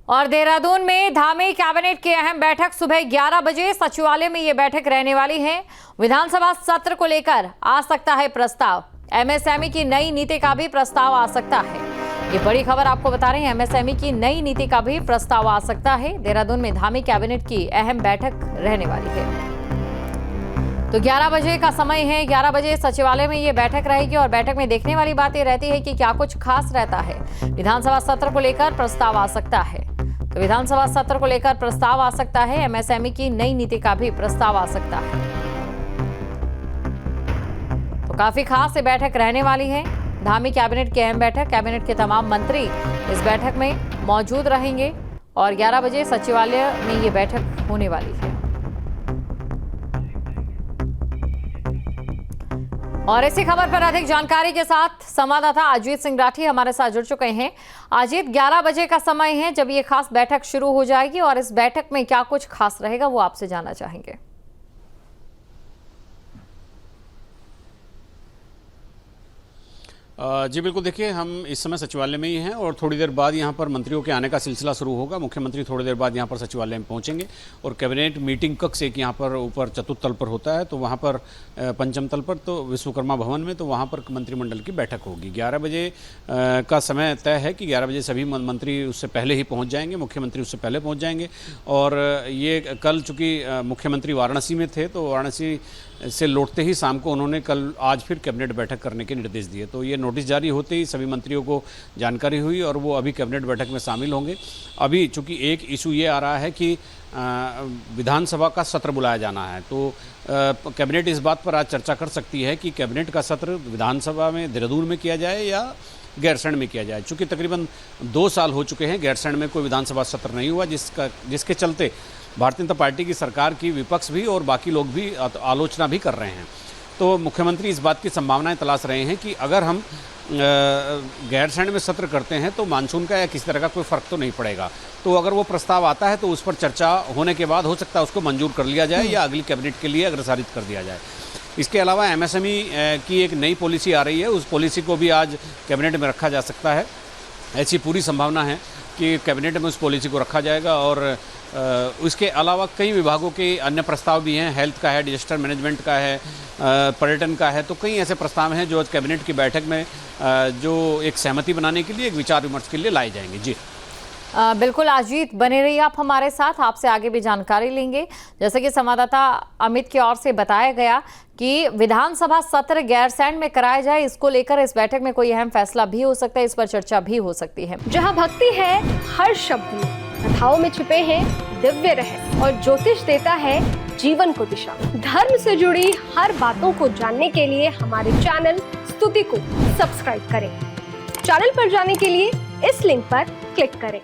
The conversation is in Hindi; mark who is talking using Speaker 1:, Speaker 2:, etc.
Speaker 1: और देहरादून में धामी कैबिनेट की अहम बैठक सुबह 11 बजे सचिवालय में ये बैठक रहने वाली है। विधानसभा सत्र को लेकर आ सकता है प्रस्ताव। एमएसएमई की नई नीति का भी प्रस्ताव आ सकता है। ये बड़ी खबर आपको बता रहे हैं, एमएसएमई की नई नीति का भी प्रस्ताव आ सकता है। देहरादून में धामी कैबिनेट की अहम बैठक रहने वाली है। तो 11 बजे का समय है, 11 बजे सचिवालय में ये बैठक रहेगी और बैठक में देखने वाली बात ये रहती है कि क्या कुछ खास रहता है। विधानसभा सत्र को लेकर प्रस्ताव आ सकता है। तो विधानसभा सत्र को लेकर प्रस्ताव आ सकता है। एमएसएमई की नई नीति का भी प्रस्ताव आ सकता है। तो काफी खास ये बैठक रहने वाली है। धामी कैबिनेट की अहम बैठक, कैबिनेट के तमाम मंत्री इस बैठक में मौजूद रहेंगे और 11 बजे सचिवालय में ये बैठक होने वाली है। और इसी खबर पर अधिक जानकारी के साथ संवाददाता अजीत सिंह राठी हमारे साथ जुड़ चुके हैं। अजीत, 11 बजे का समय है जब ये खास बैठक शुरू हो जाएगी और इस बैठक में क्या कुछ खास रहेगा वो आपसे जानना चाहेंगे।
Speaker 2: जी बिल्कुल, देखिए हम इस समय सचिवालय में ही हैं और थोड़ी देर बाद यहाँ पर मंत्रियों के आने का सिलसिला शुरू होगा। मुख्यमंत्री थोड़ी देर बाद यहाँ पर सचिवालय में पहुँचेंगे और कैबिनेट मीटिंग कक्ष एक यहाँ पर ऊपर चतुर्थ तल पर होता है, तो वहाँ पर पंचम तल पर तो विश्वकर्मा भवन में, तो वहाँ पर मंत्रिमंडल की बैठक होगी। 11 बजे का समय तय है कि 11 बजे सभी मंत्री उससे पहले ही पहुँच जाएंगे, मुख्यमंत्री उससे पहले पहुँच जाएंगे। और ये कल चूँकि मुख्यमंत्री वाराणसी में थे, तो वाराणसी से लौटते ही शाम को उन्होंने आज फिर कैबिनेट बैठक करने के निर्देश दिए। तो ये नोटिस जारी होते ही सभी मंत्रियों को जानकारी हुई और वो अभी कैबिनेट बैठक में शामिल होंगे। अभी चूंकि एक इशू ये आ रहा है कि विधानसभा का सत्र बुलाया जाना है, तो कैबिनेट इस बात पर आज चर्चा कर सकती है कि कैबिनेट का सत्र विधानसभा में देहरादून में किया जाए या गैरसैंण में किया जाए। चूँकि तकरीबन 2 साल हो चुके हैं गैरसैंण में कोई विधानसभा सत्र नहीं हुआ, जिसके चलते भारतीय जनता पार्टी की सरकार की विपक्ष भी और बाकी लोग भी आलोचना भी कर रहे हैं। तो मुख्यमंत्री इस बात की संभावनाएं तलाश रहे हैं कि अगर हम गैरसैंण में सत्र करते हैं तो मानसून का या किसी तरह का कोई फ़र्क तो नहीं पड़ेगा। तो अगर वो प्रस्ताव आता है तो उस पर चर्चा होने के बाद हो सकता है उसको मंजूर कर लिया जाए या अगली कैबिनेट के लिए अग्रसारित कर दिया जाए। इसके अलावा एमएसएमई की एक नई पॉलिसी आ रही है, उस पॉलिसी को भी आज कैबिनेट में रखा जा सकता है। ऐसी पूरी संभावना है कि कैबिनेट में उस पॉलिसी को रखा जाएगा। और इसके अलावा कई विभागों के अन्य प्रस्ताव भी हैं, हेल्थ का है, डिजास्टर मैनेजमेंट का है, पर्यटन का है। तो कई ऐसे प्रस्ताव हैं जो आज कैबिनेट की बैठक में जो एक सहमति बनाने के लिए, एक विचार विमर्श के लिए लाए जाएंगे। जी
Speaker 1: बिल्कुल अजीत, बने रहिए आप हमारे साथ, आपसे आगे भी जानकारी लेंगे। जैसे कि संवाददाता अमित की ओर से बताया गया कि विधानसभा सत्र गैरसैंण में कराया जाए, इसको लेकर इस बैठक में कोई अहम फैसला भी हो सकता है, इस पर चर्चा भी हो सकती है।
Speaker 3: जहां भक्ति है हर शब्द में, कथाओं में छिपे हैं दिव्य रहस्य और ज्योतिष देता है जीवन को दिशा। धर्म से जुड़ी हर बातों को जानने के लिए हमारे चैनल स्तुति को सब्सक्राइब करें। चैनल पर जाने के लिए इस लिंक पर क्लिक करें।